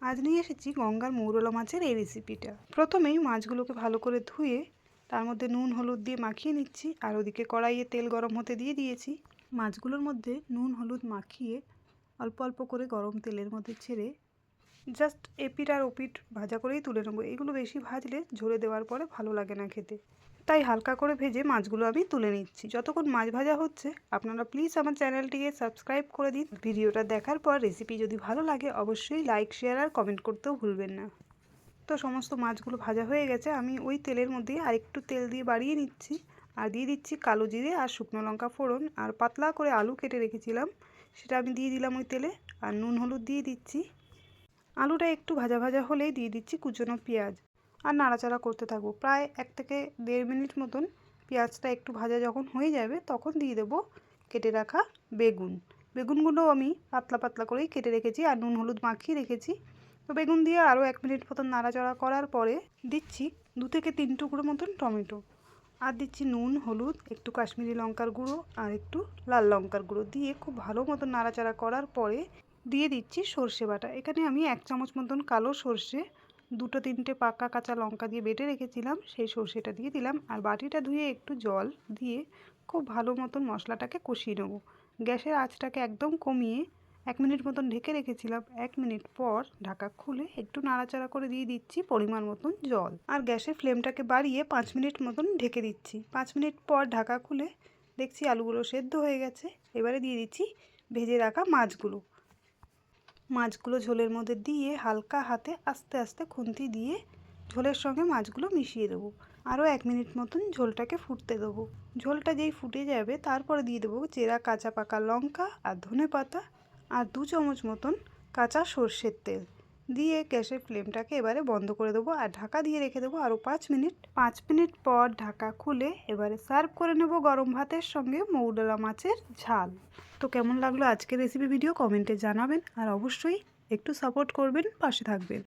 আজ নিয়ে এসেছি গঙ্গার মৌরলা মাছের এই রেসিপিটা। প্রথমেই মাছগুলোকে ভালো করে ধুয়ে তার মধ্যে নুন হলুদ দিয়ে মাখিয়ে নিচ্ছি, আর ওদিকে কড়াইয়ে তেল গরম হতে দিয়ে দিয়েছি। মাছগুলোর মধ্যে নুন হলুদ মাখিয়ে অল্প অল্প করে গরম তেলের মধ্যে ছেড়ে জাস্ট এপিট আর ওপিট ভাজা করেই তুলে নেবো। এগুলো বেশি ভাজলে ঝরে দেওয়ার পরে ভালো লাগে না খেতে, তাই হালকা করে ভেজে মাছগুলো আমি তুলে নিচ্ছি। যতক্ষণ মাছ ভাজা হচ্ছে আপনারা প্লিজ আমার চ্যানেলটিকে সাবস্ক্রাইব করে দিন। ভিডিওটা দেখার পর রেসিপি যদি ভালো লাগে অবশ্যই লাইক শেয়ার আর কমেন্ট করতেও ভুলবেন না। তো সমস্ত মাছগুলো ভাজা হয়ে গেছে, আমি ওই তেলের মধ্যে আরেকটু তেল দিয়ে বাড়িয়ে নিচ্ছি, আর দিয়ে দিচ্ছি কালো জিরে আর শুকনো লঙ্কা ফোড়ন, আর পাতলা করে আলু কেটে রেখেছিলাম সেটা আমি দিয়ে দিলাম ওই তেলে, আর নুন হলুদ দিয়ে দিচ্ছি। আলুটা একটু ভাজা ভাজা হলেই দিয়ে দিচ্ছি কুচনো পেঁয়াজ, আর নাড়াচাড়া করতে থাকবো প্রায় 1 থেকে 1.5 মিনিট মতন। পেঁয়াজটা একটু ভাজা যখন হয়ে যাবে তখন দিয়ে দেবো কেটে রাখা বেগুনগুলো আমি পাতলা পাতলা করেই কেটে রেখেছি আর নুন হলুদ মাখিয়ে রেখেছি। তো বেগুন দিয়ে আরও 1 মিনিট মতন নাড়াচাড়া করার পরে দিচ্ছি 2 থেকে 3 টুকরো মতন টমেটো, আর দিচ্ছি নুন হলুদ, একটু কাশ্মীরি লঙ্কার গুঁড়ো আর একটু লাল লঙ্কার গুঁড়ো দিয়ে খুব ভালো মতন নাড়াচাড়া করার পরে দিয়ে দিচ্ছি সর্ষে বাটা। এখানে আমি 1 চামচ মতন কালো সর্ষে 2-3টে পাকা কাঁচা লঙ্কা দিয়ে বেটে রেখেছিলাম, সেই সর্ষেটা দিয়ে দিলাম, আর বাটিটা ধুয়ে একটু জল দিয়ে খুব ভালো মতন মশলাটাকে কষিয়ে নেব। গ্যাসের আঁচটাকে একদম কমিয়ে 1 মিনিট মতন ঢেকে রেখেছিলাম। 1 মিনিট পর ঢাকা খুলে একটু নাড়াচাড়া করে দিয়ে দিচ্ছি পরিমাণ মতন জল, আর গ্যাসের ফ্লেমটাকে বাড়িয়ে 5 মিনিট মতন ঢেকে দিচ্ছি। 5 মিনিট পর ঢাকা খুলে দেখছি আলুগুলো সেদ্ধ হয়ে গেছে। এবারে দিয়ে দিচ্ছি ভেজে রাখা মাছগুলো ঝোলের মধ্যে দিয়ে হালকা হাতে আস্তে আস্তে খুন্তি দিয়ে ঝোলের সঙ্গে মাছগুলো মিশিয়ে দেবো। আরও 1 মিনিট মতন ঝোলটাকে ফুটতে দেবো। ঝোলটা যেই ফুটে যাবে তারপরে দিয়ে দেবো চেরা কাঁচা পাকা লঙ্কা আর ধনেপাতা, আর 2 চামচ মতন কাঁচা সর্ষের তেল দিয়ে গ্যাসের ফ্লেমটাকে এবারে বন্ধ করে দেবো, আর ঢাকা দিয়ে রেখে দেবো আরও 5 মিনিট। 5 মিনিট পর ঢাকা খুলে এবারে সার্ভ করে নেব গরম ভাতের সঙ্গে মৌরলা মাছের ঝাল। তো কেমন লাগলো আজকের রেসিপি ভিডিও কমেন্টে জানাবেন, আর অবশ্যই একটু সাপোর্ট করবেন, পাশে থাকবেন।